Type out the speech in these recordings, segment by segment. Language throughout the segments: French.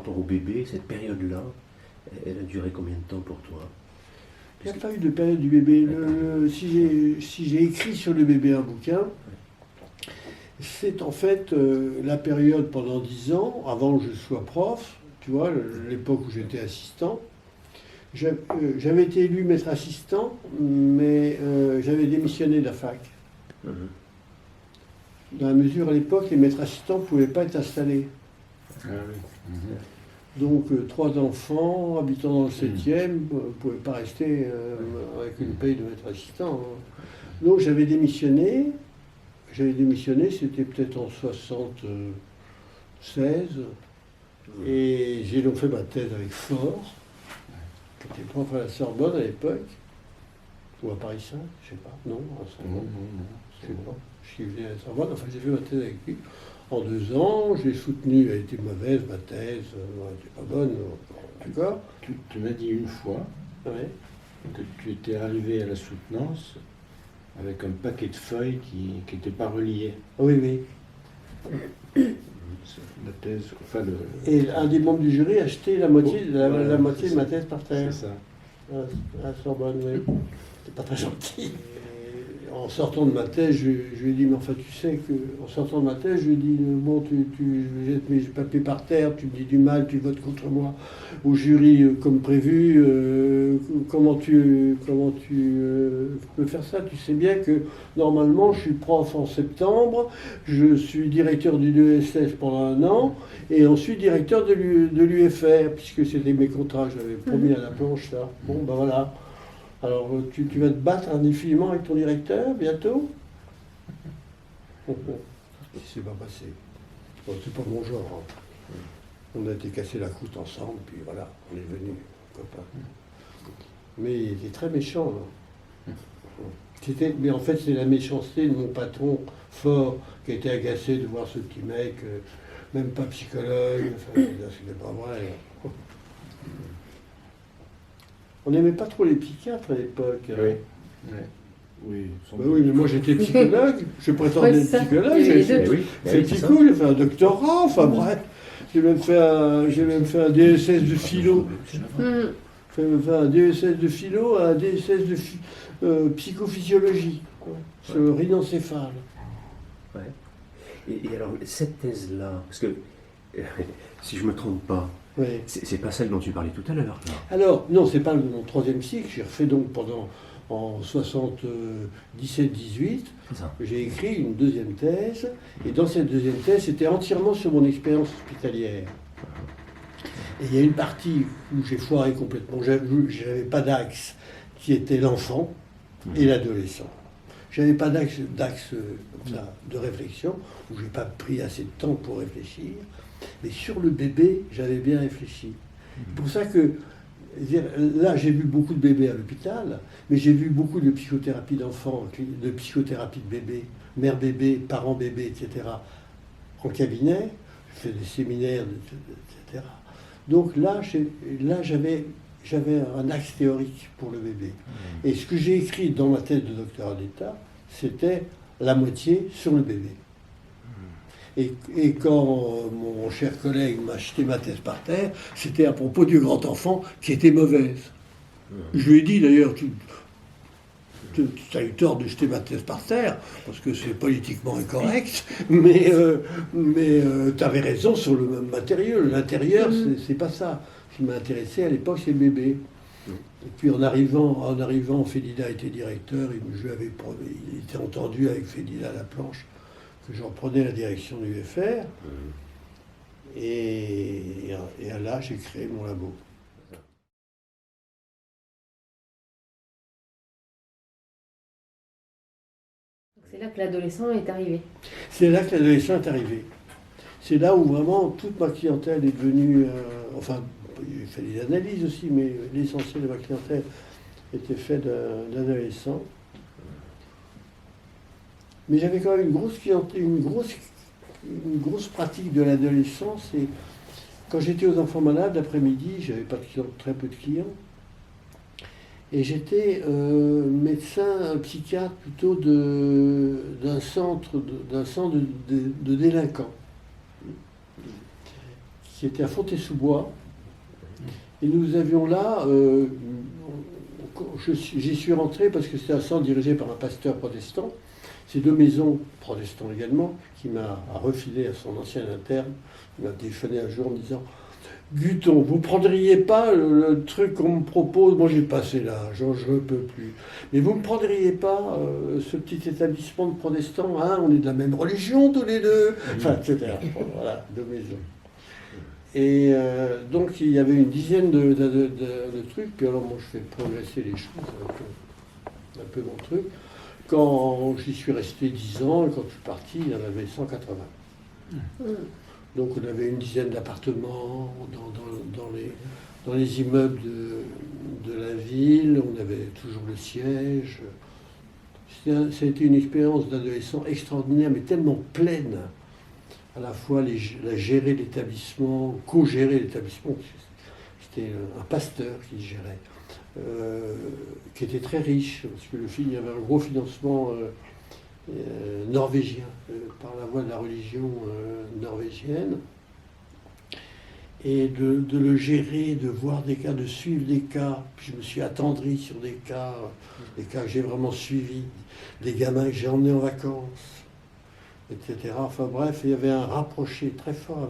rapport au bébé, cette période-là, elle a duré combien de temps pour toi? Il n'y a pas eu de période du bébé. Si j'ai écrit sur le bébé un bouquin, c'est en fait la période pendant 10 ans, avant que je sois prof, tu vois, l'époque où j'étais assistant. J'avais été élu maître assistant, mais j'avais démissionné de la fac. Dans la mesure, à l'époque, les maîtres assistants ne pouvaient pas être installés. Ah oui. Donc, 3 enfants habitant dans le 7e ne pouvaient pas rester avec une paye de maître assistant. Hein. Donc, j'avais démissionné. C'était peut-être en 76. Et j'ai donc fait ma thèse avec Faure, qui était prof à la Sorbonne à l'époque. Ou à Paris 5, je sais pas. Non, à Sorbonne. Non. Je sais pas. Je suis venu à la Sorbonne. Enfin, j'ai fait ma thèse avec lui. En 2 ans, j'ai soutenu, elle était mauvaise, ma thèse, elle n'était pas bonne, d'accord. Tu m'as dit une fois que tu étais arrivé à la soutenance avec un paquet de feuilles qui n'étaient pas reliées. Oui. La thèse, enfin Et un des membres du jury a acheté la moitié, la moitié de ma thèse par terre. C'est ça. À la Sorbonne, oui. C'était pas très gentil. En sortant de ma thèse, je lui ai dit, mais enfin, tu sais que, en sortant de ma thèse, je lui ai dit, bon, tu jettes mes papiers par terre, tu me dis du mal, tu votes contre moi au jury comme prévu, comment tu peux faire ça? Tu sais bien que, normalement, je suis prof en septembre, je suis directeur du l'ESS pendant 1 an, et ensuite directeur de l'UFR, puisque c'était mes contrats, j'avais promis à la planche ça. Bon, ben voilà. Alors, tu vas te battre indéfiniment avec ton directeur bientôt? C'est pas passé. Bon, c'est pas mon genre. Hein. On a été cassé la croûte ensemble, puis voilà, on est devenus copains. Mais il était très méchant. Là. Mais en fait, c'est la méchanceté de mon patron Fort qui a été agacé de voir ce petit mec, même pas psychologue. Enfin, c'était pas vrai. On n'aimait pas trop les psychiatres à l'époque. Oui, mais moi j'étais psychologue, je prétendais être psychologue, j'ai fait psycho, j'ai fait un doctorat, enfin bref, j'ai même fait un DSS de philo. J'ai même fait un DSS de philo, un DSS de psychophysiologie, sur le rhinocéphale. Ouais. Et alors, cette thèse-là, parce que, si je ne me trompe pas, c'est pas celle dont tu parlais tout à l'heure. Alors, non, c'est pas mon 3e cycle. J'ai refait donc en 77-18, j'ai écrit une 2e thèse. Et dans cette 2e thèse, c'était entièrement sur mon expérience hospitalière. Et il y a une partie où j'ai foiré complètement. J'avais pas d'axe qui était l'enfant et l'adolescent. J'avais pas d'axe de réflexion, où j'ai pas pris assez de temps pour réfléchir. Mais sur le bébé, j'avais bien réfléchi. C'est pour ça que, là, j'ai vu beaucoup de bébés à l'hôpital, mais j'ai vu beaucoup de psychothérapie d'enfants, de psychothérapie de bébés, mère bébé, parents bébé, etc., en cabinet. Je fais des séminaires, etc. Donc là, j'avais un axe théorique pour le bébé. Et ce que j'ai écrit dans ma thèse de doctorat d'État, c'était la moitié sur le bébé. Et quand mon cher collègue m'a jeté ma thèse par terre, c'était à propos du grand enfant qui était mauvaise. Je lui ai dit d'ailleurs, tu as eu tort de jeter ma thèse par terre, parce que c'est politiquement incorrect, mais tu avais raison sur le même matériau. L'intérieur, c'est pas ça. Ce qui m'a intéressé à l'époque, c'est le bébé. Et puis en arrivant, Félida était directeur, il était entendu avec Félida à la planche que je reprenais la direction du UFR. Et là, j'ai créé mon labo. C'est là que l'adolescent est arrivé. C'est là que l'adolescent est arrivé. C'est là où vraiment toute ma clientèle est devenue... enfin, il fallait des analyses aussi, mais l'essentiel de ma clientèle était fait d'adolescents. Mais j'avais quand même une grosse clientèle, une grosse pratique de l'adolescence. Et quand j'étais aux enfants malades, l'après-midi, j'avais pas de clients, très peu de clients. Et j'étais médecin psychiatre plutôt d'un centre de délinquants qui était à Fontaine-sous-Bois. Et nous avions là, j'y suis rentré parce que c'était un centre dirigé par un pasteur protestant. C'est 2 maisons, protestants également, qui m'a refilé à son ancien interne. Il m'a téléphoné un jour en me disant: Guton, vous prendriez pas le truc qu'on me propose? Moi j'ai passé l'âge, je ne peux plus. Mais vous ne prendriez pas ce petit établissement de protestants, hein, on est de la même religion tous les deux, enfin, etc. Voilà, 2 maisons. Et donc il y avait une dizaine de trucs, puis alors moi je fais progresser les choses, un peu mon truc. Quand j'y suis resté 10 ans, et quand je suis parti, il y en avait 180. Donc on avait une dizaine d'appartements dans les immeubles de la ville, on avait toujours le siège. Ça a été une expérience d'adolescent extraordinaire, mais tellement pleine. À la fois gérer l'établissement, co-gérer l'établissement, c'était un pasteur qui gérait, qui était très riche, parce que il y avait un gros financement norvégien, par la voie de la religion norvégienne, et de le gérer, de voir des cas, de suivre des cas. Puis je me suis attendri sur des cas que j'ai vraiment suivis, des gamins que j'ai emmenés en vacances, etc. Enfin bref, il y avait un rapproché très fort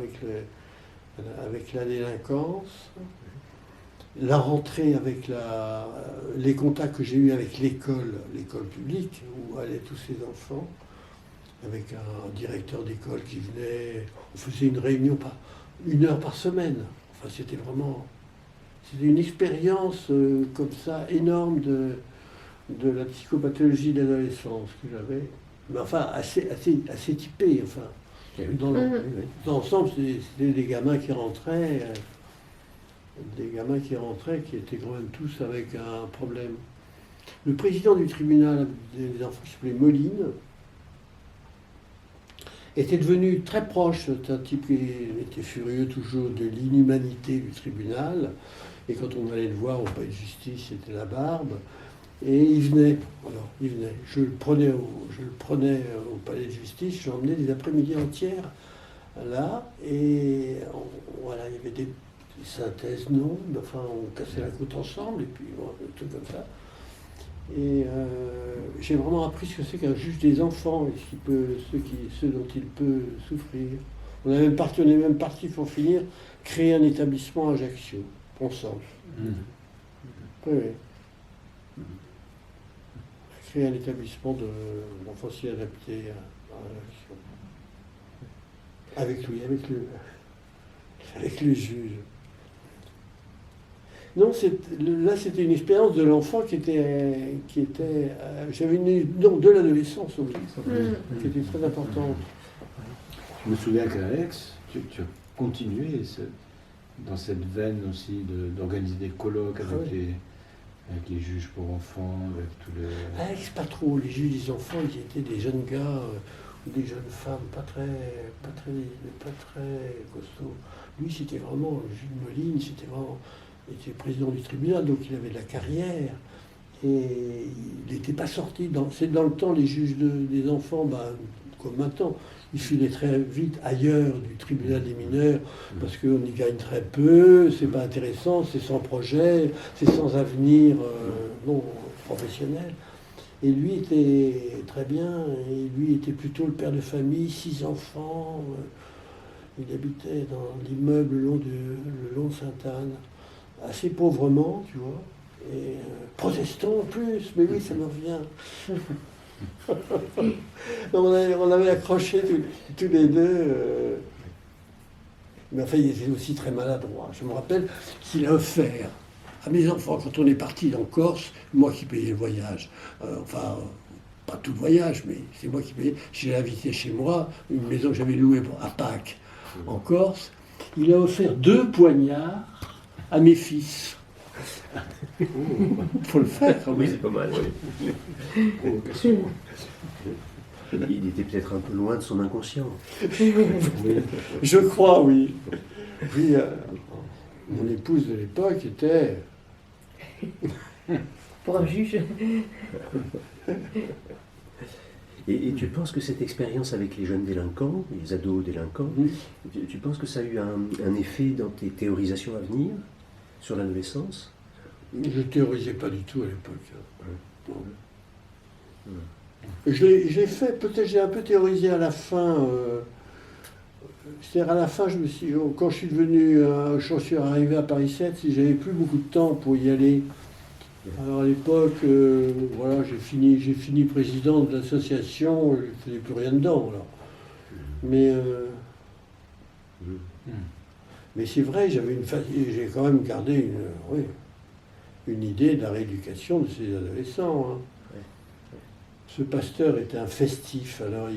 avec la délinquance. La rentrée avec les contacts que j'ai eus avec l'école publique, où allaient tous ces enfants, avec un directeur d'école qui venait, on faisait une réunion 1 heure par semaine. Enfin, c'était une expérience comme ça, énorme de la psychopathologie de l'adolescence que j'avais. Mais enfin, assez typée, enfin. Dans l'ensemble, c'était des gamins qui rentraient, qui étaient quand même tous avec un problème. Le président du tribunal des enfants, qui s'appelait Moline, était devenu très proche. C'était un type qui était furieux toujours de l'inhumanité du tribunal. Et quand on allait le voir au palais de justice, c'était la barbe. Et il venait. Alors, il venait. Je le prenais au palais de justice. Je l'emmenais des après-midi entières là. Et voilà, il y avait des synthèses, non. Mais enfin, on cassait la croûte ensemble. Et puis, bon, des trucs comme ça. Et j'ai vraiment appris ce que c'est qu'un juge des enfants, et ce dont il peut souffrir. On est même parti pour finir, créer un établissement à Ajaccio, ensemble. Oui. Créer un établissement d'enfance adapté à Ajaccio. Avec lui, avec le juge. Non, là c'était une expérience de l'enfant qui était de l'adolescence aussi, qui était très importante. Je me souviens qu'Alex, tu as continué dans cette veine aussi d'organiser des colloques avec les juges pour enfants, avec tous les... Alex, pas trop. Les juges des enfants, ils étaient des jeunes gars ou des jeunes femmes, pas très costauds. Lui, c'était vraiment Jules Moline, il était président du tribunal, donc il avait de la carrière. Et il n'était pas sorti. C'est dans le temps, les juges des enfants, comme maintenant, ils filaient très vite ailleurs du tribunal des mineurs, parce qu'on y gagne très peu, c'est pas intéressant, c'est sans projet, c'est sans avenir professionnel. Et lui était très bien, et lui était plutôt le père de famille, 6 enfants. Il habitait dans l'immeuble le long de Sainte-Anne, assez pauvrement, tu vois, et protestant en plus, mais oui, ça me revient. On avait accroché tous les deux, mais enfin, il était aussi très maladroit. Je me rappelle qu'il a offert à mes enfants, quand on est parti en Corse, moi qui payais le voyage, pas tout le voyage, mais c'est moi qui payais, j'ai invité chez moi, une maison que j'avais louée à Pâques, en Corse. Il a offert 2 poignards à mes fils. Faut le faire. Oui, c'est pas mal. Oui. Il était peut-être un peu loin de son inconscient. Je crois, oui. Puis, mon épouse de l'époque était... Pour un juge. Et tu penses que cette expérience avec les jeunes délinquants, les ados délinquants, tu penses que ça a eu un effet dans tes théorisations à venir sur l'adolescence? Je théorisais pas du tout à l'époque. J'ai fait, peut-être j'ai un peu théorisé à la fin. C'est-à-dire à la fin, quand je suis arrivé à Paris 7, si j'avais plus beaucoup de temps pour y aller. Alors à l'époque, voilà, j'ai fini président de l'association, je ne faisais plus rien dedans. Alors. Mais c'est vrai, j'ai quand même gardé une idée de la rééducation de ces adolescents. Hein. Ce pasteur était un festif, alors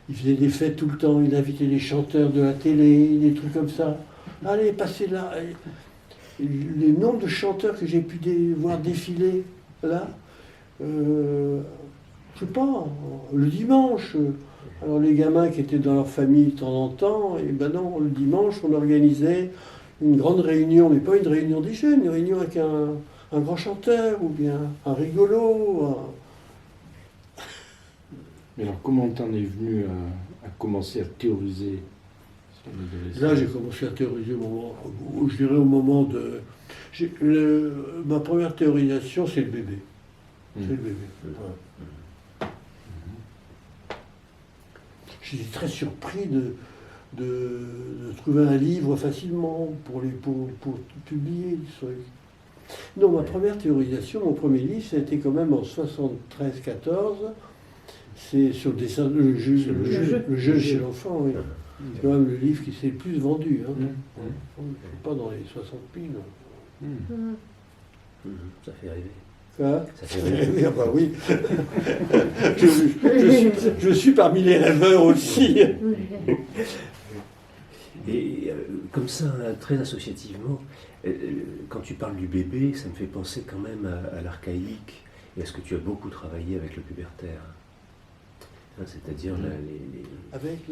il faisait des fêtes tout le temps, il invitait les chanteurs de la télé, des trucs comme ça. Allez, passez là. Les nombres de chanteurs que j'ai pu voir défiler là, je sais pas, le dimanche. Alors les gamins qui étaient dans leur famille de temps en temps, et ben non, le dimanche on organisait une grande réunion, mais pas une réunion des jeunes, une réunion avec un grand chanteur ou bien un rigolo. Mais alors comment t'en es venu à commencer à théoriser? Là, j'ai commencé à théoriser au moment de... ma première théorisation, c'est le bébé. C'est le bébé. Voilà. J'étais très surpris de trouver un livre facilement pour publier des trucs. Non, ma première théorisation, mon premier livre, ça a été quand même en 73-14. C'est sur le dessin, le jeu chez l'enfant, oui. C'est quand même le livre qui s'est le plus vendu. Hein. Pas dans les 60 000. Ça fait rêver. Quoi? Ça fait rêver. Ah bah oui. je suis parmi les rêveurs aussi. Et comme ça, très associativement, quand tu parles du bébé, ça me fait penser quand même à l'archaïque et à ce que tu as beaucoup travaillé avec le pubertaire. C'est-à-dire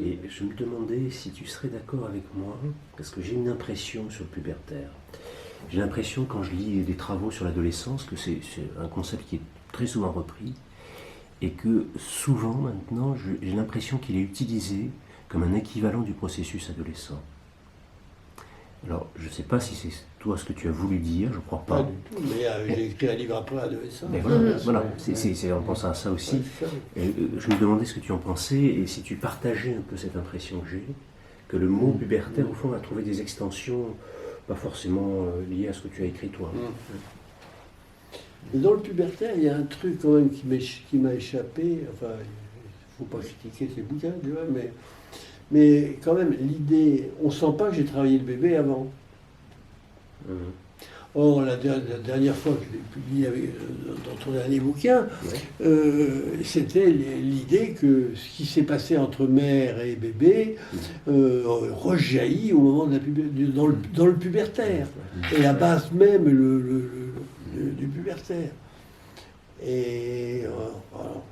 et je me demandais si tu serais d'accord avec moi, parce que j'ai une impression sur le pubertaire. J'ai l'impression quand je lis des travaux sur l'adolescence que c'est un concept qui est très souvent repris et que souvent maintenant j'ai l'impression qu'il est utilisé comme un équivalent du processus adolescent. Alors, je ne sais pas si c'est toi ce que tu as voulu dire, je ne crois pas. Pas du tout, mais j'ai écrit un livre après adolescent. Mais voilà, on pense à ça aussi. Je me demandais ce que tu en pensais et si tu partageais un peu cette impression que j'ai, que le mot pubertaire, au fond, a trouvé des extensions, pas forcément liées à ce que tu as écrit toi. Mais dans le pubertaire, il y a un truc quand même qui m'a échappé. Enfin, il ne faut pas critiquer ces bouquins, tu vois, mais quand même, l'idée, on ne sent pas que j'ai travaillé le bébé avant. Or, la dernière fois que je l'ai publié dans ton dernier bouquin, c'était l'idée que ce qui s'est passé entre mère et bébé rejaillit au moment de dans le pubertaire, et la base même du pubertaire. Et voilà.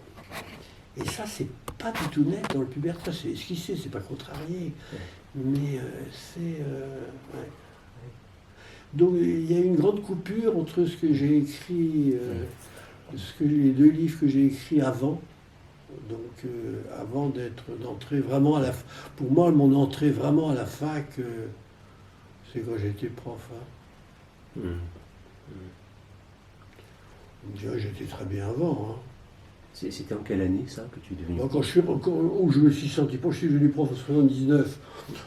Et ça, c'est pas du tout net dans le pubertaire, c'est esquissé, c'est pas contrarié, mais c'est... ouais. Donc il y a une grande coupure entre ce que j'ai écrit, les deux livres que j'ai écrits avant, donc avant d'entrer vraiment à la... Pour moi, mon entrée vraiment à la fac, c'est quand j'étais prof. Hein. On dirait que j'étais très bien avant. Hein. C'était en quelle année, ça, que tu es devenu prof? Quand je me suis senti prof, je suis devenu prof en 79.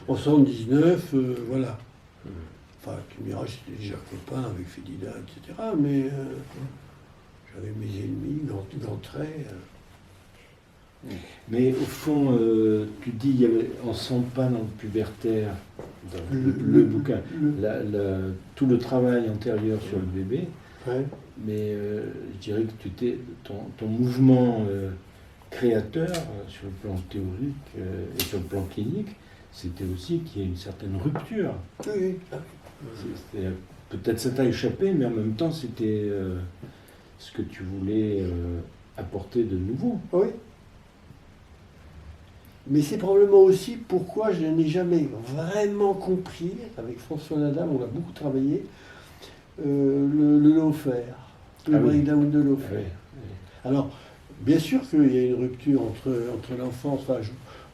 En 79, voilà. Enfin, tu me diras, j'étais déjà copain avec Félida, etc. Mais j'avais mes ennemis, d'entrée. Mais au fond, tu dis, on ne sent pas dans le pubertaire, dans le bouquin, tout le travail antérieur sur le bébé. Ouais. Mais je dirais que ton mouvement créateur sur le plan théorique et sur le plan clinique, c'était aussi qu'il y ait une certaine rupture. Oui. Peut-être ça t'a échappé, mais en même temps, c'était ce que tu voulais apporter de nouveau. Oui. Mais c'est probablement aussi pourquoi je n'ai jamais vraiment compris, avec François Nadal, on a beaucoup travaillé, le low-faire, le breakdown de low-faire. Alors, bien sûr qu'il y a une rupture entre l'enfance. Enfin,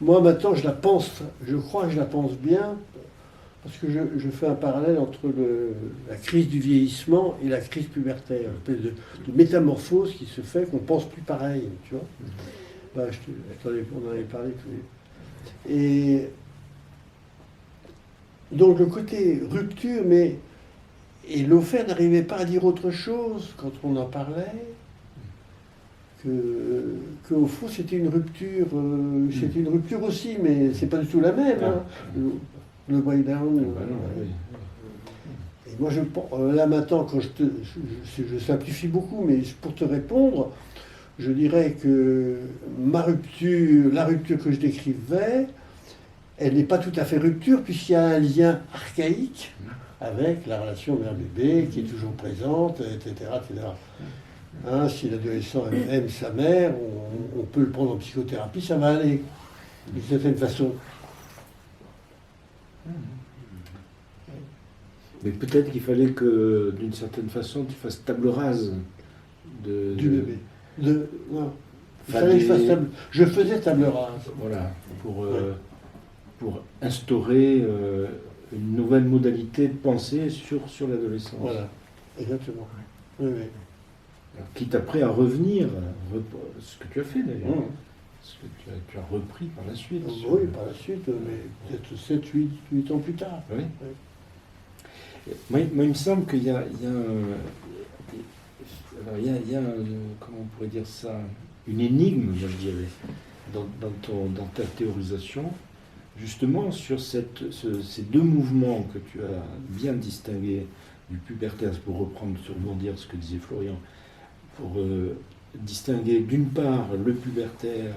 moi, maintenant, je la pense, je crois que je la pense bien, parce que je fais un parallèle entre la crise du vieillissement et la crise pubertaire. Une espèce de métamorphose qui se fait qu'on pense plus pareil, tu vois. Bah, attendez, on en avait parlé tous les deux. Et donc, le côté rupture, mais... Et Laufer n'arrivait pas à dire autre chose quand on en parlait, qu'au fond c'était une rupture aussi, mais c'est pas du tout la même. Hein. Le breakdown. Et moi, là maintenant, quand je simplifie beaucoup, mais pour te répondre, je dirais que la rupture que je décrivais, elle n'est pas tout à fait rupture, puisqu'il y a un lien archaïque avec la relation mère-bébé qui est toujours présente, etc. etc. Hein, si l'adolescent aime sa mère, on peut le prendre en psychothérapie, ça va aller, d'une certaine façon. Mais peut-être qu'il fallait que, d'une certaine façon, tu fasses table rase du bébé. Non. Il fallait que je fasse je faisais table rase. Voilà, pour instaurer une nouvelle modalité de pensée sur l'adolescence. Voilà, exactement. Oui, oui. Alors, quitte après à revenir, ce que tu as fait d'ailleurs, ce que tu as repris par la suite. Oui, par la suite, mais peut-être 7, 8 ans plus tard. Oui. Moi, il me semble qu'il y a comment on pourrait dire ça, une énigme, je dirais, dans ta théorisation, justement sur ces deux mouvements que tu as bien distingués du pubertaire, pour reprendre, rebondir ce que disait Florian, pour distinguer d'une part le pubertaire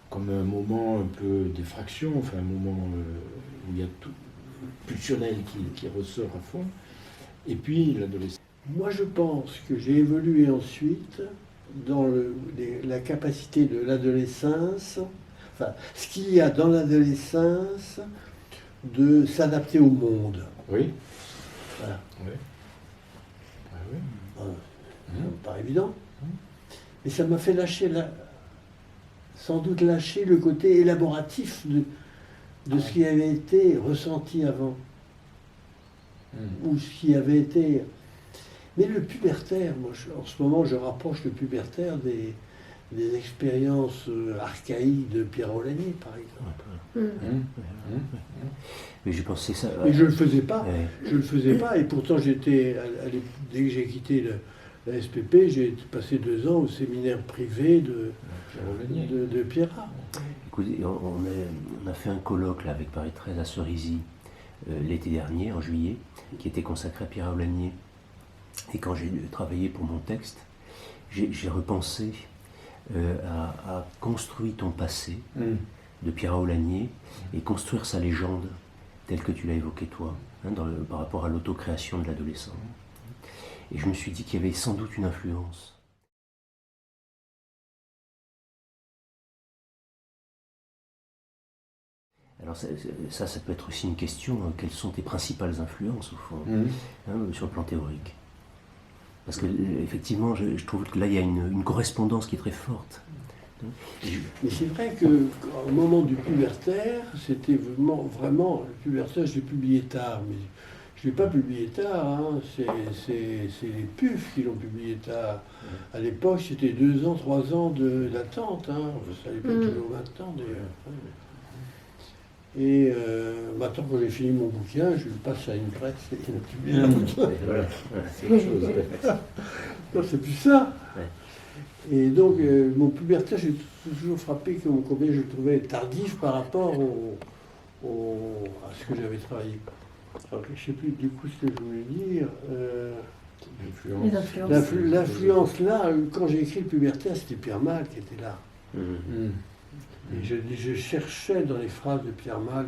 comme un moment un peu d'effraction, enfin un moment où il y a tout pulsionnel qui ressort à fond, et puis l'adolescence. Moi, je pense que j'ai évolué ensuite dans la capacité de l'adolescence, enfin, ce qu'il y a dans l'adolescence de s'adapter au monde. Oui. Voilà. Oui. Ah oui. Ça me paraît évident. Mais ça m'a fait sans doute lâcher le côté élaboratif de ce qui avait été ressenti avant. Ou ce qui avait été... Mais le pubertaire, moi, en ce moment, je rapproche le pubertaire des expériences archaïques de Pierre Aulagnier, par exemple. Mais je pensais ça... Mais je ne le faisais pas. Ouais. Je ne le faisais pas. Et pourtant, dès que j'ai quitté la SPP, j'ai passé 2 ans au séminaire privé de Pierrat. Écoutez, on a fait un colloque là, avec Paris 13 à Cerisy l'été dernier, en juillet, qui était consacré à Pierre Aulagnier. Et quand j'ai travaillé pour mon texte, j'ai repensé à construire ton passé de Pierre Aulagnier et construire sa légende telle que tu l'as évoquée toi, hein, par rapport à l'autocréation de l'adolescent. Et je me suis dit qu'il y avait sans doute une influence. Alors ça peut être aussi une question, hein, quelles sont tes principales influences au fond, hein, sur le plan théorique? Parce que effectivement, je trouve que là il y a une correspondance qui est très forte. Mais c'est vrai qu'au moment du pubertaire, c'était vraiment le pubertaire, je l'ai publié tard, mais je ne l'ai pas publié tard, hein. C'est les PUF qui l'ont publié tard. À l'époque, c'était 2 ans, 3 ans d'attente, hein. Ça n'est pas toujours maintenant d'ailleurs. Et maintenant, quand j'ai fini mon bouquin, je le passe à une presse et il a publié Non, c'est plus ça. Et donc, mon pubertaire, j'ai toujours frappé combien je le trouvais tardif par rapport à ce que j'avais travaillé. Alors, je ne sais plus du coup ce que je voulais dire. L'influence là, quand j'ai écrit le pubertaire, c'était Pierre Mal qui était là. Et je cherchais dans les phrases de Pierre Mal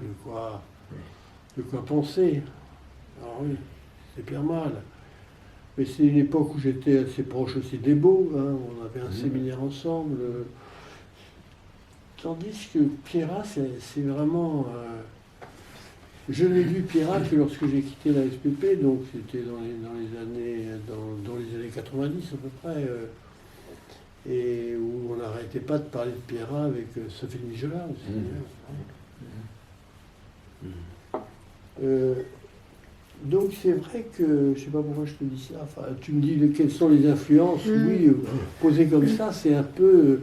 de quoi penser. Alors oui, c'est Pierre Mal. Mais c'est une époque où j'étais assez proche aussi des Beaux, hein, on avait un séminaire ensemble. Tandis que Pierrat, c'est vraiment... je l'ai lu Pierrat que lorsque j'ai quitté la SPP, donc c'était dans les années 90 à peu près. et où on n'arrêtait pas de parler de Pierrat avec Sophie Mijola aussi. Donc c'est vrai que, je ne sais pas pourquoi je te dis ça, enfin, tu me dis quelles sont les influences, oui, posées comme ça, c'est un peu...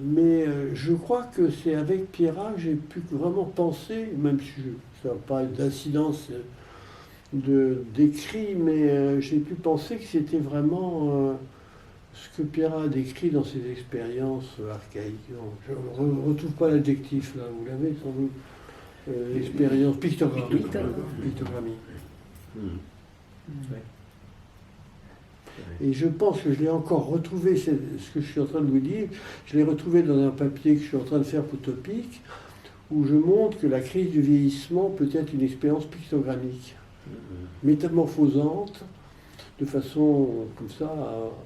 mais je crois que c'est avec Pierrat que j'ai pu vraiment penser, même si ça n'a pas d'incidence d'écrit, mais j'ai pu penser que c'était vraiment ce que Pierrat a décrit dans ses expériences archaïques. Je ne retrouve pas l'adjectif là, vous l'avez sans doute. Expérience pictogrammie. Pictogrammie. Et je pense que je l'ai encore retrouvé, c'est ce que je suis en train de vous dire, je l'ai retrouvé dans un papier que je suis en train de faire pour Topic, où je montre que la crise du vieillissement peut être une expérience pictogrammique, métamorphosante, de façon comme ça,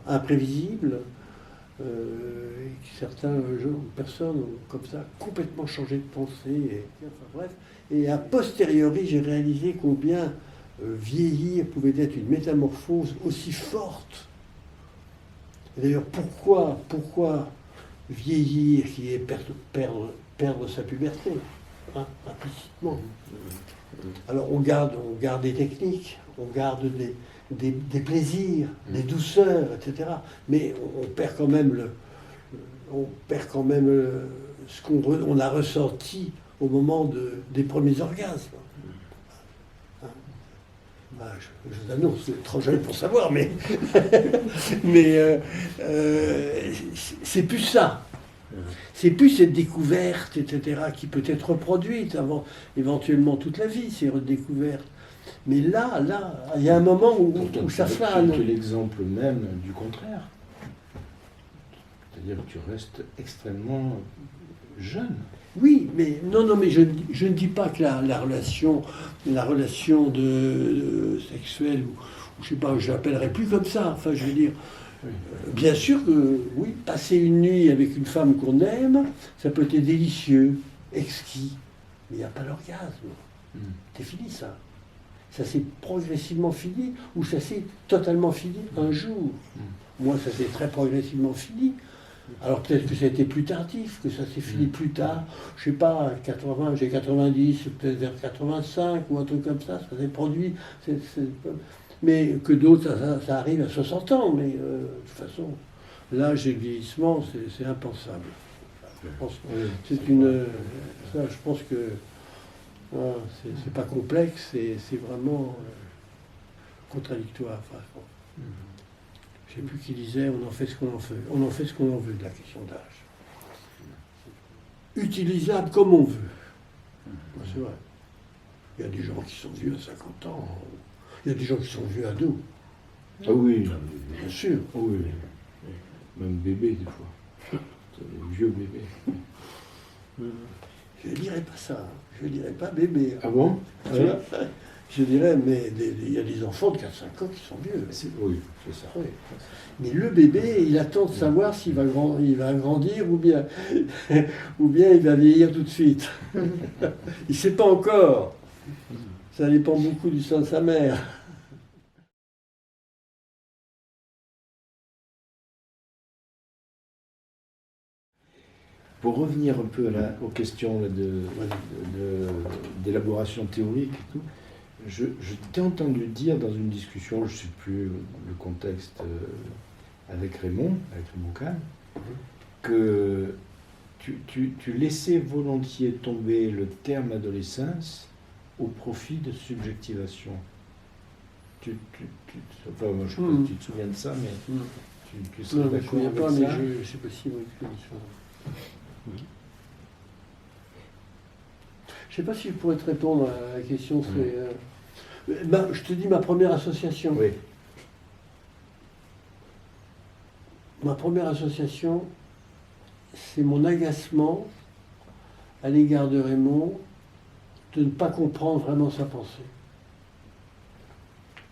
imprévisible, et que certaines personnes ont comme ça complètement changé de pensée. Et, enfin, bref. Et a posteriori, j'ai réalisé combien vieillir pouvait être une métamorphose aussi forte. Et d'ailleurs, pourquoi vieillir qui est perdre sa puberté, hein, implicitement. Alors on garde des techniques, on garde des plaisirs, des douceurs, etc. Mais on perd quand même ce qu'on a ressenti au moment des premiers orgasmes. Bah, je vous annonce, c'est trop jeune pour savoir, mais, c'est plus ça. C'est plus cette découverte, etc., qui peut être reproduite avant, éventuellement toute la vie, ces redécouvertes. Mais là, il y a un moment où ça flâne. C'est l'exemple même du contraire. C'est-à-dire que tu restes extrêmement jeune. Oui, mais mais je ne dis pas que la relation sexuelle, ou je sais pas, je l'appellerai plus comme ça. Enfin, je veux dire, bien sûr que oui, passer une nuit avec une femme qu'on aime, ça peut être délicieux, exquis, mais il n'y a pas l'orgasme. C'est fini ça. Ça s'est progressivement fini, ou ça s'est totalement fini un jour. Moi, ça s'est très progressivement fini. Alors peut-être que ça a été plus tardif, que ça s'est fini plus tard. Je sais pas, 80, j'ai 90, peut-être vers 85 ou un truc comme ça s'est produit. Mais que d'autres, ça arrive à 60 ans. Mais de toute façon, l'âge et le vieillissement, c'est impensable. Je pense que je pense que c'est pas complexe, c'est vraiment contradictoire. Enfin, je ne sais plus qui disait, on en fait ce qu'on en veut. On en fait ce qu'on en veut de la question d'âge. Utilisable comme on veut. C'est vrai. Il y a des gens qui sont vieux à 50 ans. Il y a des gens qui sont vieux ados. Ah oui, bien sûr. Ah oui. Même bébé, des fois. Des vieux bébés. Je ne dirais pas ça. Je ne dirais pas bébé. Ah bon? Je dirais, mais il y a des enfants de 4-5 ans qui sont vieux. Oui, c'est ça. Oui. Mais le bébé, il attend de savoir s'il va grandir ou bien il va vieillir tout de suite. Il ne sait pas encore. Ça dépend beaucoup du sein de sa mère. Pour revenir un peu aux questions d'élaboration théorique et tout, je t'ai entendu dire dans une discussion, je ne sais plus le contexte, avec Raymond Kahn, que tu laissais volontiers tomber le terme adolescence au profit de subjectivation. Enfin, moi, je ne sais pas si tu te souviens de ça, mais tu serais non, d'accord avec pas, ça? mais je ne sais pas si vous ça. Je ne sais pas si je pourrais te répondre à la question. Je te dis ma première association. Oui. Ma première association, c'est mon agacement à l'égard de Raymond de ne pas comprendre vraiment sa pensée.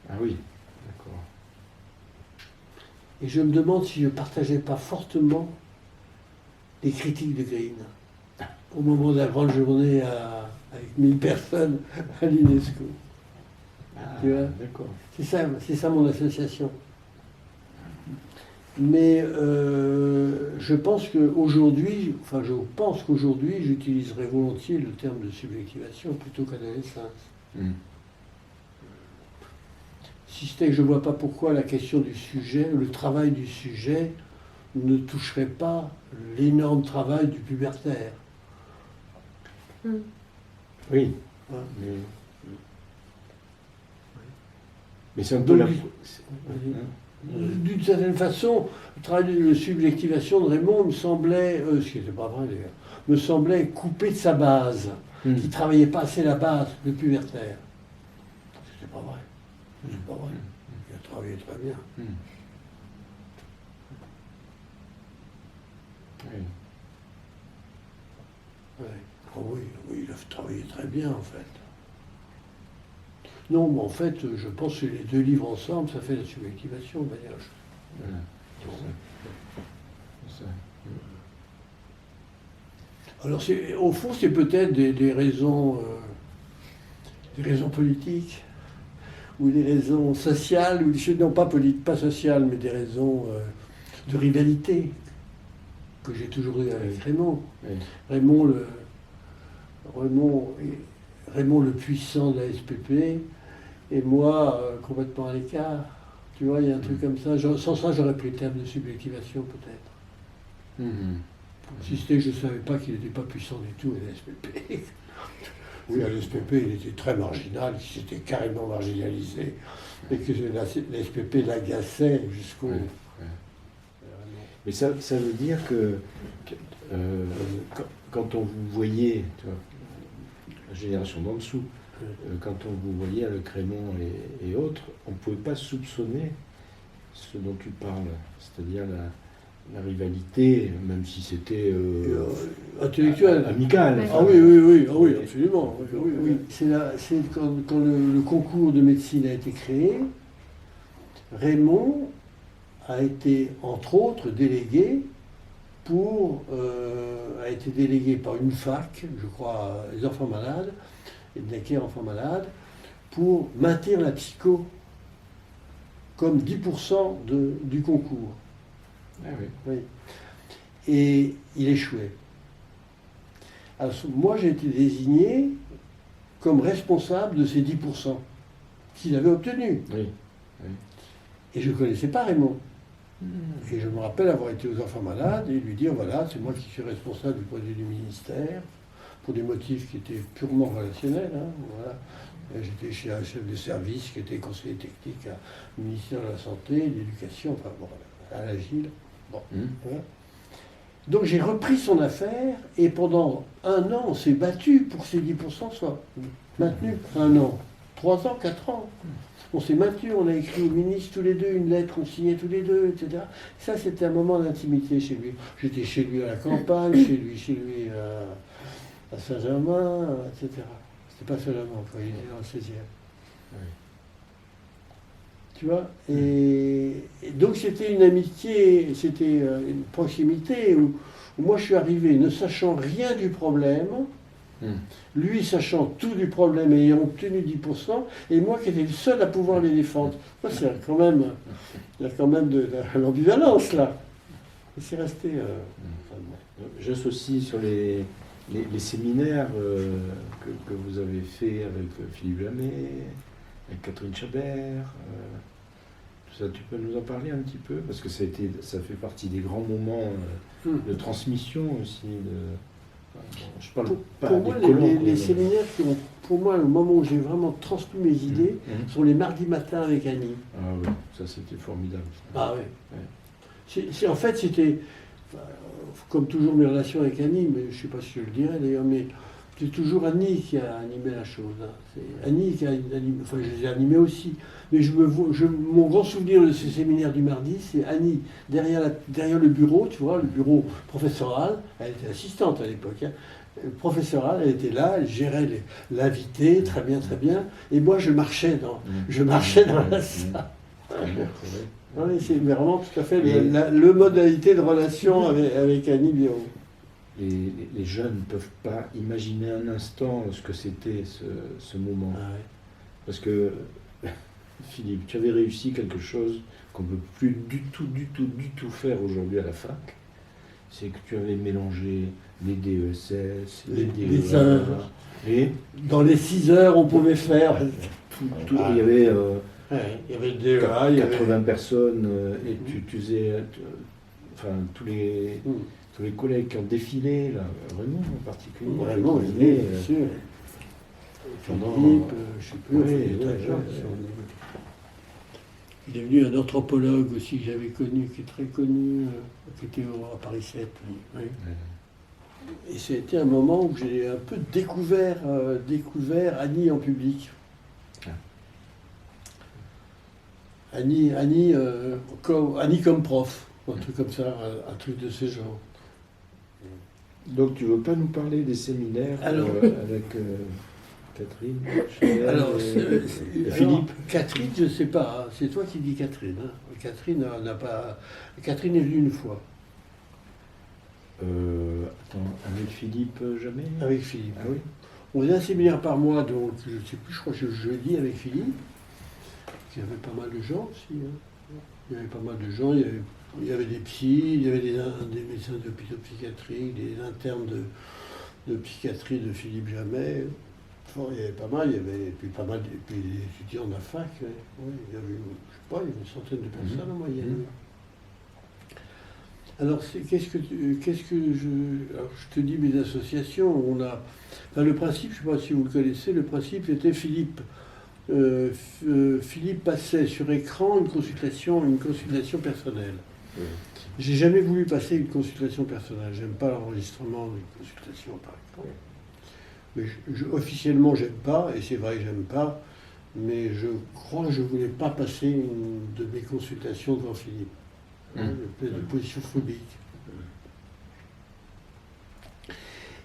Ah oui, d'accord. Et je me demande si je ne partageais pas fortement les critiques de Green au moment de la grande journée avec 1000 personnes à l'UNESCO. Ah, tu vois, d'accord. c'est ça mon association. Mais je pense qu'aujourd'hui, j'utiliserais volontiers le terme de subjectivation plutôt qu'adolescence. Si c'était que je ne vois pas pourquoi la question du sujet, le travail du sujet, ne toucherait pas l'énorme travail du pubertaire. Oui. Ouais. Mais c'est un peu Donc, la... d'une certaine façon, le travail de subjectivation de Raymond me semblait, ce qui n'était pas vrai d'ailleurs, me semblait coupé de sa base, qui ne travaillait pas assez la base, le pubertaire. C'était pas vrai. C'est pas vrai. Il a travaillé très bien. Oui. Ouais. Oh oui, il a travaillé très bien en fait. Non, mais en fait, je pense que les deux livres ensemble, ça fait la subjectivation, de manière. Voilà. C'est ça. Alors, au fond, c'est peut-être des raisons politiques, ou des raisons sociales, ou non pas sociales, mais des raisons de rivalité que j'ai toujours eu avec Raymond. Oui. Raymond le puissant de la SPP, et moi complètement à l'écart. Tu vois, il y a un truc comme ça. Sans ça, j'aurais pris le terme de subjectivation peut-être. Si c'était que je ne savais pas qu'il n'était pas puissant du tout à la SPP. Oui, à la SPP, il était très marginal, il s'était carrément marginalisé, et que la SPP l'agaçait jusqu'au... Oui. Mais ça veut dire que quand on vous voyait, tu vois, la génération d'en dessous, quand on vous voyait avec Raymond et autres, on ne pouvait pas soupçonner ce dont tu parles, c'est-à-dire la rivalité, même si c'était intellectuel. amical. Ouais. Ah oui, absolument. Oui. C'est quand le concours de médecine a été créé, Raymond a été, entre autres, délégué a été délégué par une fac, je crois, les enfants malades, et Necker enfants malades, pour maintenir la psycho comme 10% du concours. Ah oui. Oui. Et il échouait. Alors, moi, j'ai été désigné comme responsable de ces 10% qu'il avait obtenus. Oui. Et je ne connaissais pas Raymond. Et je me rappelle avoir été aux enfants malades et lui dire, voilà, c'est moi qui suis responsable du projet du ministère, pour des motifs qui étaient purement relationnels. Voilà. J'étais chez un chef de service qui était conseiller technique au ministère de la Santé, de l'Éducation, enfin bon, à l'Agile. Bon, voilà. Donc j'ai repris son affaire et pendant 1 an, on s'est battu pour que ces 10% soient maintenus. 1 an, 3 ans, 4 ans. On s'est maintenu, on a écrit au ministre tous les deux une lettre, on signait tous les deux, etc. Ça, c'était un moment d'intimité chez lui. J'étais chez lui à la campagne, chez lui à Saint-Germain, etc. C'était pas Saint-Germain, il était dans le 16e. Oui. Tu vois, et donc c'était une amitié, c'était une proximité où moi je suis arrivé ne sachant rien du problème, lui sachant tout du problème et ayant obtenu 10%, et moi qui étais le seul à pouvoir les défendre. Moi, il y a quand même de l'ambivalence là. Et c'est resté... J'associe sur les séminaires que vous avez fait avec Philippe Lamé, avec Catherine Chabert, tout ça, tu peux nous en parler un petit peu? Parce que ça fait partie des grands moments de transmission aussi. Je parle pas pour des moi, colloques, les séminaires qui ont, pour moi, le moment où j'ai vraiment transmis mes idées, sont les mardis matins avec Annie. Ah oui, ça c'était formidable. Ah oui. En fait, c'était, comme toujours mes relations avec Annie, mais je ne sais pas si je le dirais d'ailleurs, mais c'est toujours Annie qui a animé la chose. C'est Annie qui a animé, enfin je les ai animés aussi, mais mon grand souvenir de ce séminaire du mardi, c'est Annie derrière le bureau, tu vois, le bureau professoral, elle était assistante à l'époque, professorale, elle était là, elle gérait l'invité, très bien, et moi je marchais dans la salle. Oui, c'est vraiment tout à fait le modalité de relation avec Annie Biron. Les jeunes ne peuvent pas imaginer un instant ce que c'était ce moment. Ah ouais. Parce que, Philippe, tu avais réussi quelque chose qu'on ne peut plus du tout faire aujourd'hui à la fac, c'est que tu avais mélangé les DESS, les les DEA, heures. et Dans les 6 heures, on pouvait faire. tout, il y avait Il y avait le DEA, il y 80 avait... personnes, et tu faisais, enfin, tous les collègues qui ont défilé, là, vraiment en particulier. Vraiment, qui il venaient, est, bien sûr. pendant- Philippe, je sais plus, Oui, enfin, il est très oui, jeune, oui, ça, oui. Il est venu un anthropologue aussi que j'avais connu, qui est très connu, qui était à Paris 7. Oui. Et c'était un moment où j'ai un peu découvert Annie en public. Ah. Annie comme prof, un truc comme ça, un truc de ce genre. Donc tu veux pas nous parler des séminaires Alors- avec Catherine, Chanel Alors, et Philippe? Catherine, je ne sais pas, hein, c'est toi qui dis Catherine. Hein. Catherine n'a pas. Catherine est venue une fois, Attends, avec Philippe jamais? avec Philippe. Ah oui? On faisait un séminaire par mois, donc je ne sais plus, je crois que je jeudi avec Philippe. Il y avait pas mal de gens aussi. Hein. Il y avait pas mal de gens, il y avait des psys, il y avait des médecins d'hôpitaux psychiatriques, des internes de psychiatrie de Philippe Jamais. Enfin, il y avait pas mal, il y avait puis pas mal puis des étudiants de la fac. Ouais. Ouais, il y avait, je sais pas, il y avait une centaine de personnes en moyenne. Alors, qu'est-ce que alors, je te dis mes associations. Enfin, le principe, je ne sais pas si vous le connaissez, le principe était Philippe. Philippe passait sur écran une consultation personnelle. J'ai jamais voulu passer une consultation personnelle. J'aime pas l'enregistrement d'une consultation par écran. Mais officiellement, j'aime pas, et c'est vrai que j'aime pas. Mais je crois que je voulais pas passer une de mes consultations devant Philippe. Une espèce de position phobique.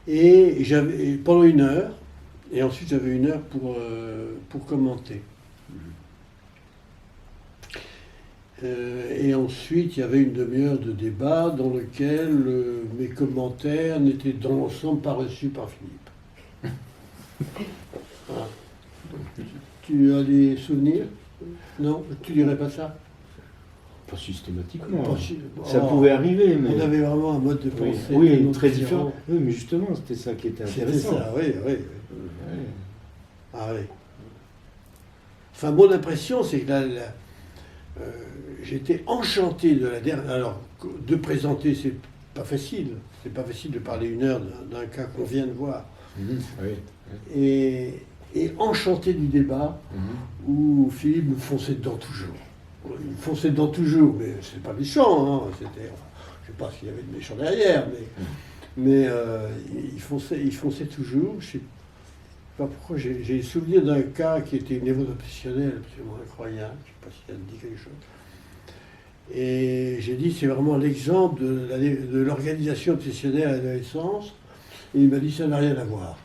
Et j'avais pendant 1 heure, et ensuite j'avais 1 heure pour commenter. Et ensuite il y avait une demi-heure de débat dans lequel mes commentaires n'étaient dans l'ensemble pas reçus par Philippe. Voilà. Tu as des souvenirs? Non? Tu dirais pas ça? Pas systématiquement. Pas si- Ça Oh, pouvait arriver, mais... On avait vraiment un mode de Oui, pensée oui, tellement très différent. Oui, mais justement, c'était ça qui était C'est intéressant. ça, oui, oui. Ouais. Ah oui. Enfin, mon impression, c'est que j'étais enchanté de la dernière. Alors, de présenter, c'est pas facile. C'est pas facile de parler 1 heure d'un cas qu'on vient de voir. Oui. Et enchanté du débat où Philippe me fonçait dedans toujours. Il me fonçait dedans toujours, mais c'est pas méchant. Hein. C'était, je sais pas s'il y avait de méchant derrière, mais il fonçait toujours. Je sais pas pourquoi. J'ai le souvenir d'un cas qui était une névrose obsessionnelle absolument incroyable. Je sais pas si ça me dit quelque chose. Et j'ai dit, c'est vraiment l'exemple de l'organisation obsessionnelle à l'adolescence. Et il m'a dit, ça n'a rien à voir.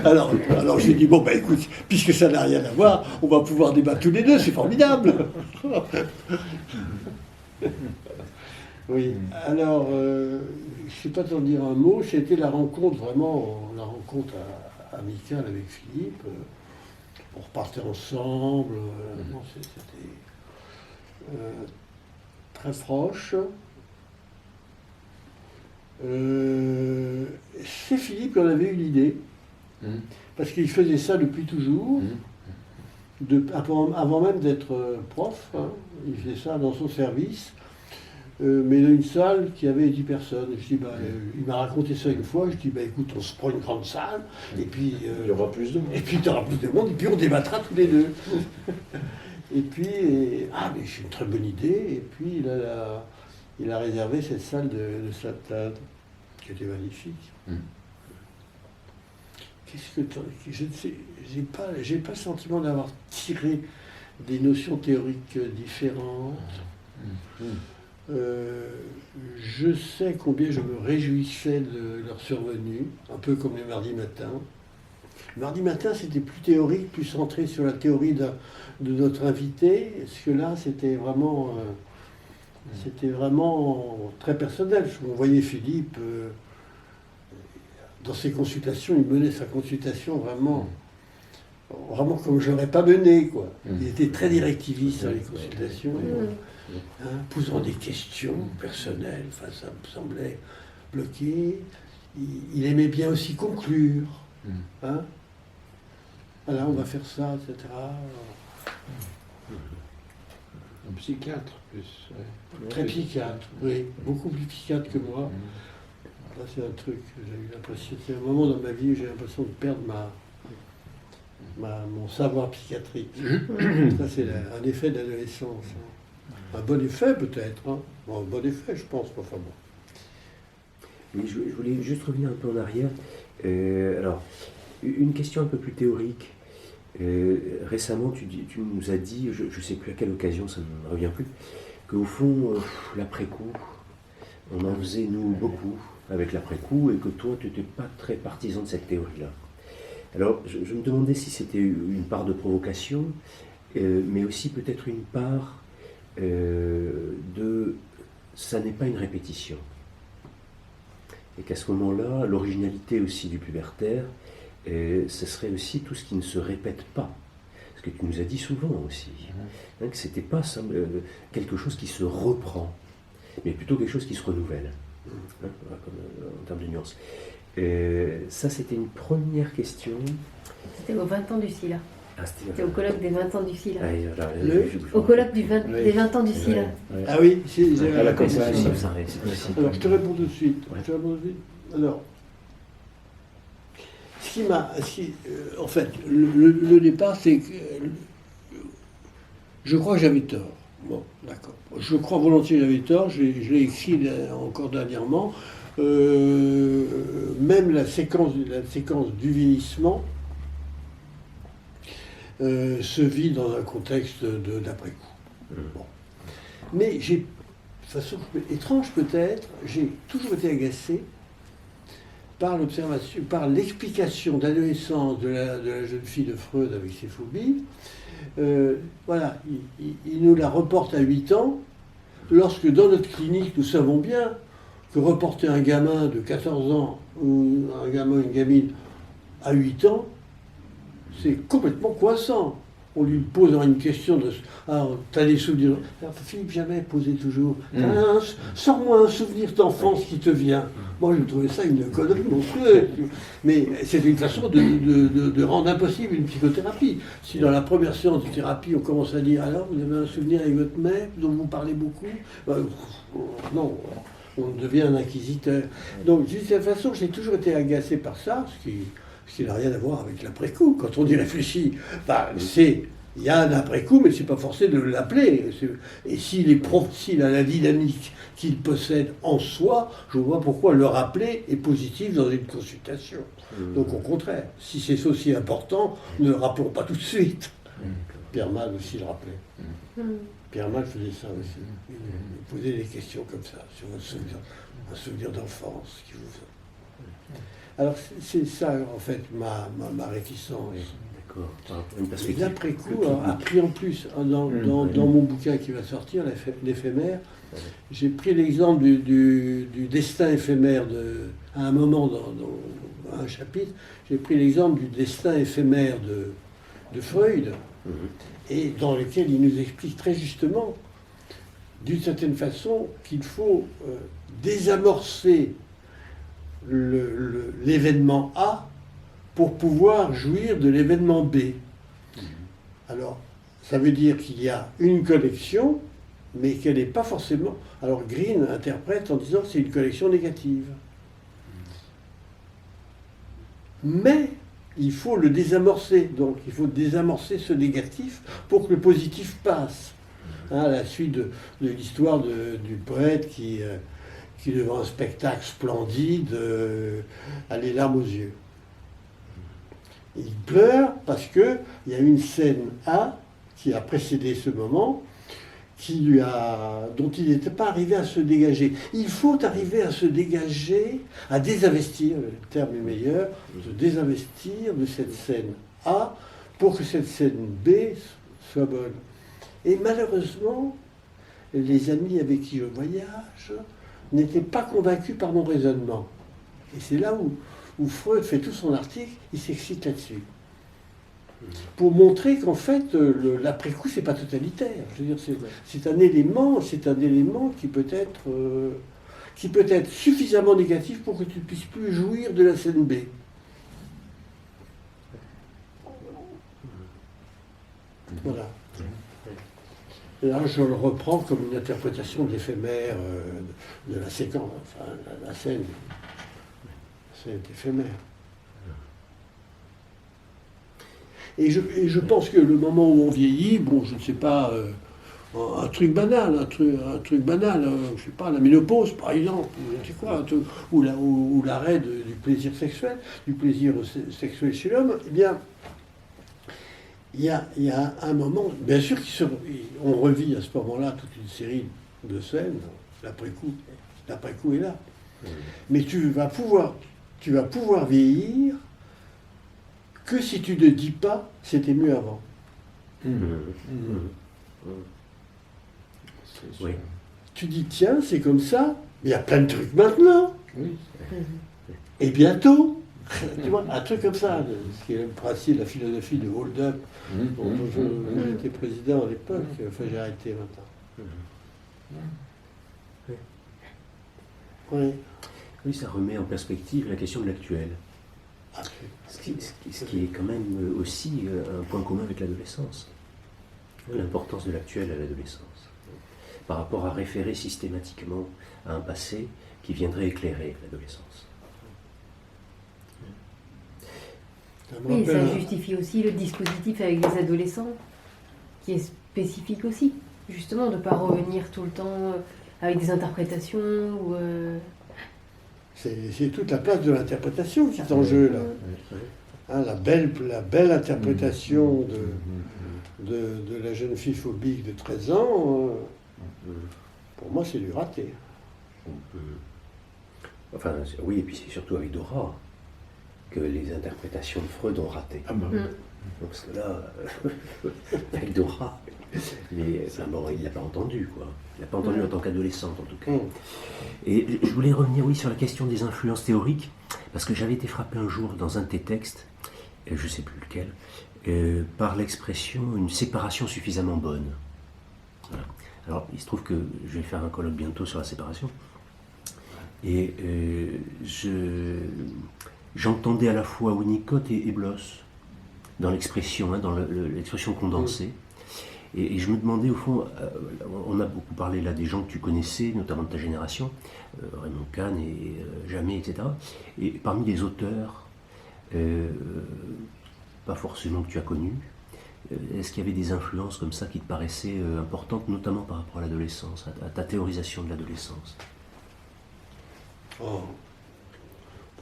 alors j'ai dit, bon, ben écoute, puisque ça n'a rien à voir, on va pouvoir débattre tous les deux, c'est formidable. Oui, alors, je ne sais pas t'en dire un mot, c'était la rencontre, vraiment, la rencontre amicale avec Philippe. On repartait ensemble, non, c'était très proche. C'est Philippe qui en avait eu l'idée, parce qu'il faisait ça depuis toujours, avant même d'être prof, hein, il faisait ça dans son service, mais dans une salle qui avait 10 personnes. Je dis, il m'a raconté ça une fois, je dis, écoute, on se prend une grande salle, et puis Il y aura plus de monde. et puis tu auras plus de monde, et puis on débattra tous les deux. Et puis, mais c'est une très bonne idée, et puis il a réservé cette salle de Sainte-Lade, qui était magnifique. Qu'est-ce que je ne sais, j'ai pas le sentiment d'avoir tiré des notions théoriques différentes. Je sais combien je me réjouissais de leur survenue, un peu comme les mardis matins. Le mardi matin, c'était plus théorique, plus centré sur la théorie de notre invité, parce que là, c'était vraiment très personnel. On voyait Philippe, dans ses consultations, il menait sa consultation vraiment vraiment comme je n'aurais pas mené, quoi. Mmh. Il était très directiviste dans les Ouais, consultations, hein, posant des questions personnelles, enfin, ça me semblait bloqué. Il aimait bien aussi conclure. Hein. Voilà, on va faire ça, etc. Un psychiatre, plus. Ouais. Très psychiatre, oui, beaucoup plus psychiatre que moi. Là, c'est un truc, j'ai eu l'impression, c'est un moment dans ma vie où j'ai l'impression de perdre mon savoir psychiatrique. Ça, c'est un effet d'adolescence. Hein. Un bon effet, peut-être. Hein. Bon, un bon effet, je pense. Enfin bon. Oui, je voulais juste revenir un peu en arrière. Alors, une question un peu plus théorique. Récemment, tu nous as dit, je ne sais plus à quelle occasion, ça ne me revient plus, qu'au fond, l'après-coup, on en faisait, nous, beaucoup avec l'après-coup, et que toi, tu n'étais pas très partisan de cette théorie-là. Alors, je me demandais si c'était une part de provocation, mais aussi peut-être une part de ça n'est pas une répétition. Et qu'à ce moment-là, l'originalité aussi du pubertaire, ce serait aussi tout ce qui ne se répète pas. Ce que tu nous as dit souvent aussi, hein, que ce n'était pas quelque chose qui se reprend, mais plutôt quelque chose qui se renouvelle, hein, en termes de nuances. Ça, c'était une première question. C'était aux 20 ans du SILA. Ah, C'était au colloque des 20 ans du SILA. Au colloque des 20 ans du SILA. Ah oui, À la C'est campagne. possible, ça, c'est possible. Alors, je te réponds tout de suite. Ouais. Je te réponds tout de suite. Alors, en fait, le départ, c'est que je crois que j'avais tort. Bon, d'accord. Je crois volontiers que j'avais tort. Je l'ai écrit encore dernièrement. Même la séquence du vieillissement se vit dans un contexte d'après-coup. Bon. Mais de façon étrange peut-être, j'ai toujours été agacé par l'observation, par l'explication d'adolescence de la jeune fille de Freud avec ses phobies. Voilà, il nous la reporte à 8 ans, lorsque dans notre clinique, nous savons bien que reporter un gamin de 14 ans ou un gamin ou une gamine à 8 ans, c'est complètement coincant. On lui pose une question de « Ah, t'as des souvenirs ?» Philippe Jamais posait toujours « Sors-moi un souvenir d'enfance qui te vient. » Moi, je trouvais ça une connerie monstrueuse. Mais c'est une façon de rendre impossible une psychothérapie. Si dans la première séance de thérapie, on commence à dire « Alors, vous avez un souvenir avec votre mère dont vous parlez beaucoup ?» Non, on devient un inquisiteur. Donc, de cette façon, j'ai toujours été agacé par ça, ce qui n'a rien à voir avec l'après-coup. Quand on y réfléchit, il y a un après-coup, mais c'est pas forcé de l'appeler. Et s'il a la dynamique qu'il possède en soi, je vois pourquoi le rappeler est positif dans une consultation. Donc au contraire, si c'est aussi important, ne le rappelons pas tout de suite. Pierre Mal aussi le rappelait. Pierre Mal faisait ça aussi. Il posait des questions comme ça, sur un souvenir d'enfance qui vous... Alors c'est ça en fait ma réticence. D'accord. Une perspective. L'après-coup a pris en plus, dans mon bouquin qui va sortir, l'éphémère, j'ai pris l'exemple du destin éphémère à un moment dans un chapitre, j'ai pris l'exemple du destin éphémère de Freud, et dans lequel il nous explique très justement, d'une certaine façon, qu'il faut désamorcer l'événement A pour pouvoir jouir de l'événement B. Alors, ça veut dire qu'il y a une connexion, mais qu'elle n'est pas forcément... Alors Green interprète en disant que c'est une connexion négative. Mais il faut le désamorcer. Donc il faut désamorcer ce négatif pour que le positif passe. Hein, à la suite de l'histoire du prêtre qui devant un spectacle splendide, a les larmes aux yeux. Il pleure parce qu'il y a une scène A qui a précédé ce moment, dont il n'était pas arrivé à se dégager. Il faut arriver à se dégager, à désinvestir, le terme est meilleur, se désinvestir de cette scène A pour que cette scène B soit bonne. Et malheureusement, les amis avec qui je voyage n'étaient pas convaincus par mon raisonnement. Et c'est là où Freud fait tout son article, il s'excite là-dessus. pour montrer qu'en fait, l'après-coup, c'est pas totalitaire. Je veux dire, c'est un élément qui peut être suffisamment négatif pour que tu ne puisses plus jouir de la scène B. Voilà. Et là, je le reprends comme une interprétation de l'éphémère de la séquence, enfin, la scène. C'est éphémère. Et je pense que le moment où on vieillit, bon, je ne sais pas, un truc banal, je sais pas, la ménopause par exemple, ou je sais quoi, ou l'arrêt du plaisir sexuel chez l'homme, eh bien, il y a un moment, bien sûr on revit à ce moment-là toute une série de scènes, l'après-coup est là. Mais tu vas pouvoir vieillir que si tu ne dis pas c'était mieux avant. Oui. Tu dis tiens, c'est comme ça, il y a plein de trucs maintenant. Oui. Et bientôt. Tu vois, un truc comme ça, ce qui est le principe, la philosophie de hold-up, dont j'étais président à l'époque, enfin j'ai arrêté maintenant. Oui. Oui, ça remet en perspective la question de l'actuel. Ce qui est quand même aussi un point commun avec l'adolescence. L'importance de l'actuel à l'adolescence. Par rapport à référer systématiquement à un passé qui viendrait éclairer l'adolescence. Oui, ça justifie aussi le dispositif avec les adolescents, qui est spécifique aussi, justement, de ne pas revenir tout le temps avec des interprétations. Ou C'est toute la place de l'interprétation qui est en jeu, là. Hein, la belle interprétation de la jeune fille phobique de 13 ans, pour moi, c'est du raté. Enfin, oui, et puis c'est surtout avec Dora que les interprétations de Freud ont raté. Ah bah oui. Parce que là, avec Dora, il ne l'a pas entendu, quoi. Il ne l'a pas entendu en tant qu'adolescente, en tout cas. Et je voulais revenir, oui, sur la question des influences théoriques, parce que j'avais été frappé un jour dans un de tes textes, je ne sais plus lequel, par l'expression « une séparation suffisamment bonne ». Voilà. Alors, il se trouve que je vais faire un colloque bientôt sur la séparation, et j'entendais à la fois Winnicott et Bloss dans l'expression, dans l'expression condensée. Et je me demandais, au fond, on a beaucoup parlé là des gens que tu connaissais, notamment de ta génération, Raymond Kahn et Jamet, etc. Et parmi les auteurs, pas forcément que tu as connus, est-ce qu'il y avait des influences comme ça qui te paraissaient importantes, notamment par rapport à l'adolescence, à ta théorisation de l'adolescence?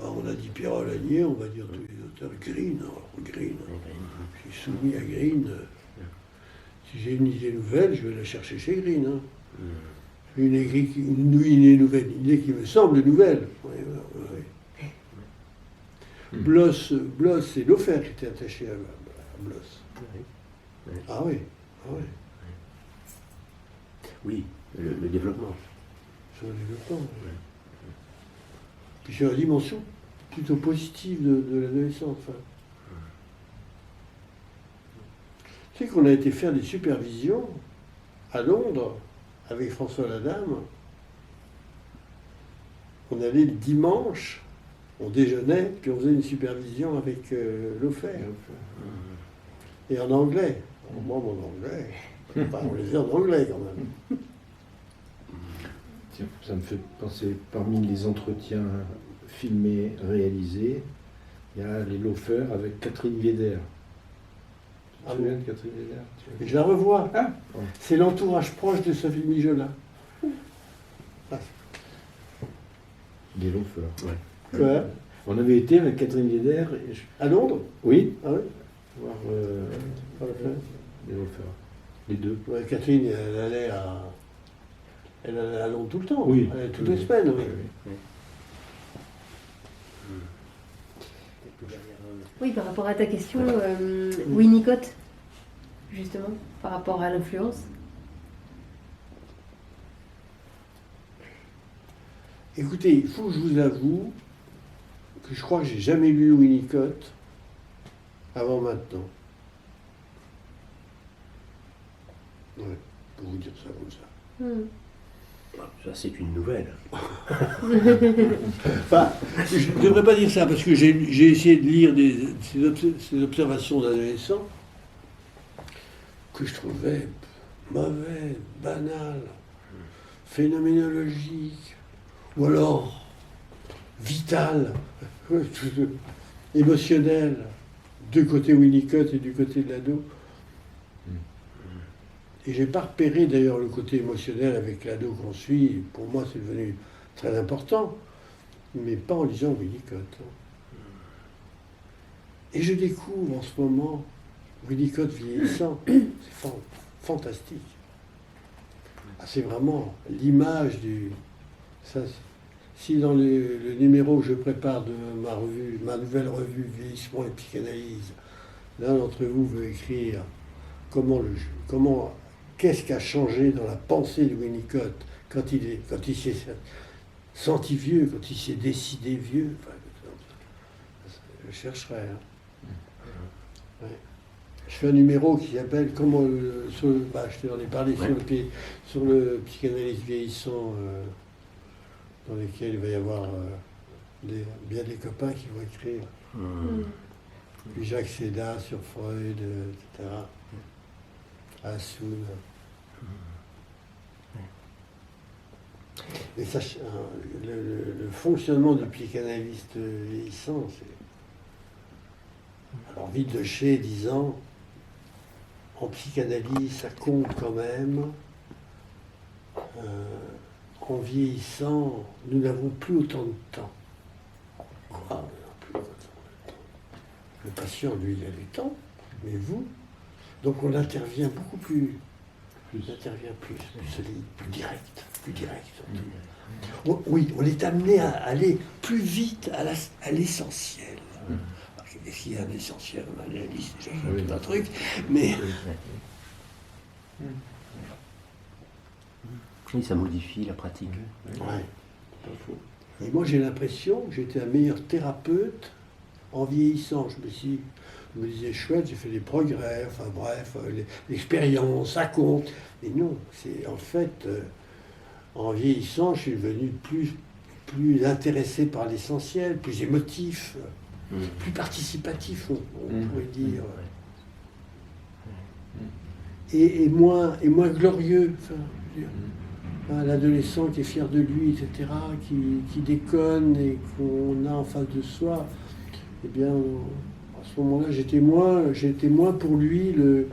On a dit Pierre Lanier, on va dire tous les auteurs. Green, je suis soumis à Green. Si j'ai une idée nouvelle, je vais la chercher chez Green. Une idée nouvelle, une idée qui me semble nouvelle. Bloss et Lofer qui étaient attachés à Bloss. Ah oui. Oui, le développement. Sur le développement. Puis sur la dimension plutôt positive de l'adolescence. Tu sais qu'on a été faire des supervisions à Londres avec François Ladame. On allait le dimanche, on déjeunait, puis on faisait une supervision avec Lofer. Et en anglais. Moi, mon anglais, on les faisait en anglais quand même. Tiens, ça me fait penser, parmi les entretiens filmés, réalisés, il y a les Lofer avec Catherine Vieder. Tu te souviens de Catherine Vieder? Et je la revois. Ah, C'est l'entourage proche de Sophie Mijola. les Lofer. Quoi? On avait été avec Catherine Vieder. À Londres? Oui, Ah oui. voir les Lofer. Les deux. Ouais, Catherine, elle allait à Londres tout le temps. Oui. Elle allait toutes les semaines. Oui. Oui, par rapport à ta question, Winnicott, justement, par rapport à l'influence. Écoutez, il faut que je vous avoue que je crois que j'ai jamais lu Winnicott avant maintenant. Ouais, pour vous dire ça comme ça. Ça, c'est une nouvelle. Enfin, je ne devrais pas dire ça, parce que j'ai essayé de lire ces observations d'adolescents que je trouvais mauvaises, banales, phénoménologiques, ou alors vitales, émotionnelles, du côté Winnicott et du côté de l'ado. Et j'ai pas repéré d'ailleurs le côté émotionnel avec l'ado qu'on suit. Pour moi, c'est devenu très important, mais pas en lisant Winnicott. Et je découvre en ce moment Winnicott vieillissant. C'est fantastique. Ah, c'est vraiment l'image du... Ça, si dans le numéro que je prépare de ma nouvelle revue Vieillissement et Psychanalyse, l'un d'entre vous veut écrire qu'est-ce qui a changé dans la pensée de Winnicott quand il s'est senti vieux, quand il s'est décidé vieux. Enfin, je chercherai. Hein. Ouais. Je fais un numéro qui s'appelle je t'en ai parlé sur le psychanalyse vieillissant, dans lequel il va y avoir bien des copains qui vont écrire. Puis Jacques Sédat sur Freud, etc. Assoun. Et ça, le fonctionnement du psychanalyste vieillissant, c'est... Alors Villedeché disant, en psychanalyse, ça compte quand même. En vieillissant, nous n'avons plus autant de temps. Quoi, on n'a plus autant de temps. Le patient, lui, il a du temps, mais vous... Donc on intervient beaucoup plus solide, plus direct. Oui, on est amené à aller plus vite à l'essentiel. Qu'est-ce qu'il y a d'essentiel? On a la liste déjà, tout un truc, mais... Oui, ça modifie la pratique. Ouais. Et moi j'ai l'impression que j'étais un meilleur thérapeute en vieillissant. Je me disais, chouette, j'ai fait des progrès, enfin bref, l'expérience, ça compte. Mais non, c'est en fait, en vieillissant, je suis devenu plus intéressé par l'essentiel, plus émotif, plus participatif, on pourrait dire. Et moins glorieux. Enfin, je veux dire, l'adolescent qui est fier de lui, etc., qui déconne et qu'on a en face de soi, eh bien... À ce moment-là, j'étais moins pour lui le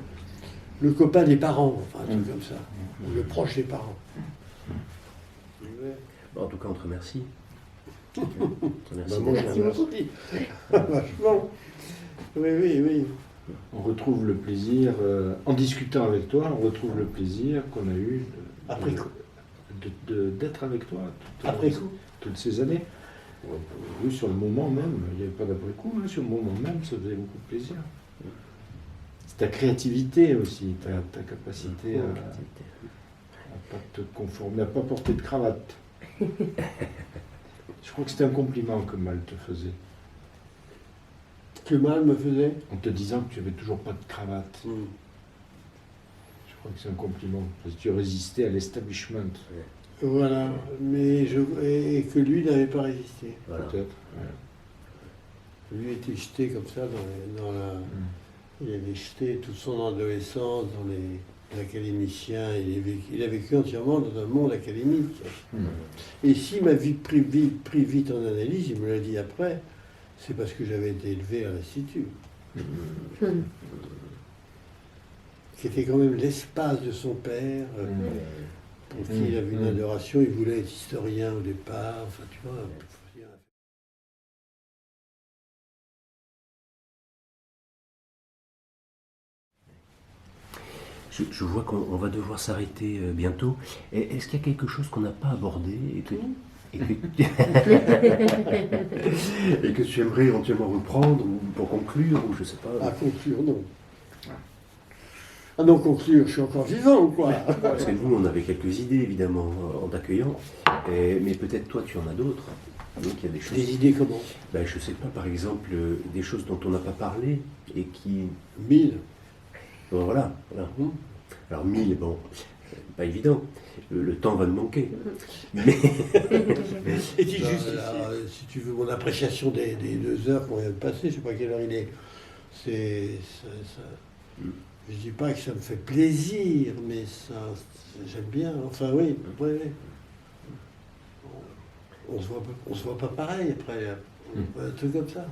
copain des parents, enfin un truc comme ça, ou le proche des parents. En tout cas, on te remercie. Merci beaucoup. Vachement. Oui. On retrouve le plaisir, en discutant avec toi, on retrouve le plaisir qu'on a eu d'être avec toi toutes ces années. Oui, sur le moment même, il n'y avait pas d'après-coup, hein, sur le moment même, ça faisait beaucoup de plaisir. C'est ta créativité aussi, ta capacité à pas te conformer, à pas porter de cravate. Je crois que c'était un compliment que Mal te faisait. Que Mal me faisait? En te disant que tu n'avais toujours pas de cravate. Je crois que c'est un compliment, parce que tu résistais à l'establishment. Voilà, et que lui n'avait pas résisté. Voilà. Peut-être. Ouais. Lui était jeté comme ça dans la... Il avait jeté toute son adolescence dans l'académicien. Il a vécu entièrement dans un monde académique. Et s'il m'a pris vite en analyse, il me l'a dit après, c'est parce que j'avais été élevé à l'Institut. Qui était quand même l'espace de son père. Pour qui il avait une adoration, il voulait être historien au départ, enfin tu vois. Je vois qu'on va devoir s'arrêter bientôt. Est-ce qu'il y a quelque chose qu'on n'a pas abordé et que tu aimerais éventuellement reprendre ou pour conclure, ou je sais pas. Ah, conclure, non. Ah non, conclure, je suis encore vivant, quoi. Parce que nous, on avait quelques idées, évidemment, en t'accueillant. Mais peut-être toi, tu en as d'autres. Donc, il y a des choses... Des idées comment? Je sais pas, par exemple, des choses dont on n'a pas parlé et qui... 1000. Bon, voilà. Alors 1000, bon, pas évident. Le temps va me manquer. Mais Et si, si tu veux mon appréciation des 2 heures qu'on vient de passer, je ne sais pas quelle heure il est. Je dis pas que ça me fait plaisir, mais ça, j'aime bien. Enfin oui, ouais. On se voit pas pareil après. Un truc comme ça.